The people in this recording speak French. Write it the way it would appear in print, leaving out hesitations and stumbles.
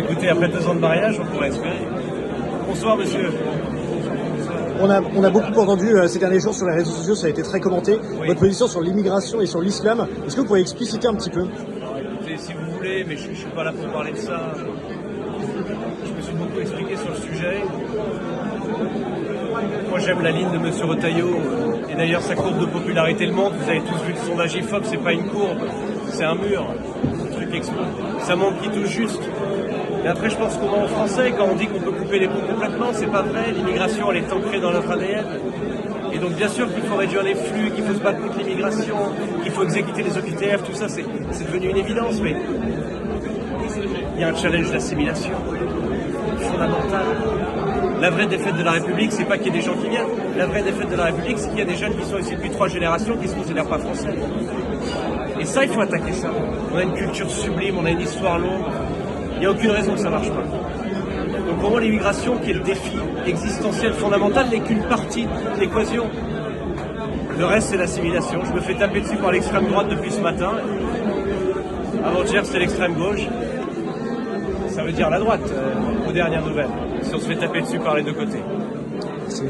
écoutez, après 2 ans de mariage, on pourrait espérer. Bonsoir, monsieur. On a beaucoup entendu ces derniers jours sur les réseaux sociaux, ça a été très commenté, Oui. votre position sur l'immigration et sur l'islam. Est-ce que vous pouvez expliciter un petit peu? Écoutez, si vous voulez, mais je ne suis pas là pour parler de ça. Je me suis beaucoup expliqué sur le sujet. Moi, j'aime la ligne de M. Retailleau. Et d'ailleurs, sa courbe de popularité le montre. Vous avez tous vu le sondage IFOP, c'est pas une courbe, c'est un mur. Le truc explose. Ça montre qu'il touche juste. Et après, je pense qu'on ment aux Français quand on dit qu'on peut couper les ponts complètement. C'est pas vrai. L'immigration, elle est ancrée dans notre ADN. Et donc, bien sûr qu'il faut réduire les flux, qu'il faut se battre contre l'immigration, qu'il faut exécuter les OQTF, tout ça, c'est devenu une évidence. Mais il y a un challenge d'assimilation fondamental. La vraie défaite de la République, c'est pas qu'il y ait des gens qui viennent. La vraie défaite de la République, c'est qu'il y a des jeunes qui sont ici depuis 3 générations qui ne se considèrent pas français. Et ça, il faut attaquer ça. On a une culture sublime, on a une histoire longue. Il n'y a aucune raison que ça ne marche pas. Donc pour moi, l'immigration, qui est le défi existentiel fondamental, n'est qu'une partie de l'équation. Le reste, c'est l'assimilation. Je me fais taper dessus par l'extrême droite depuis ce matin. Avant-hier, c'était l'extrême gauche. Ça veut dire la droite, aux dernières nouvelles, si on se fait taper dessus par les deux côtés. Merci.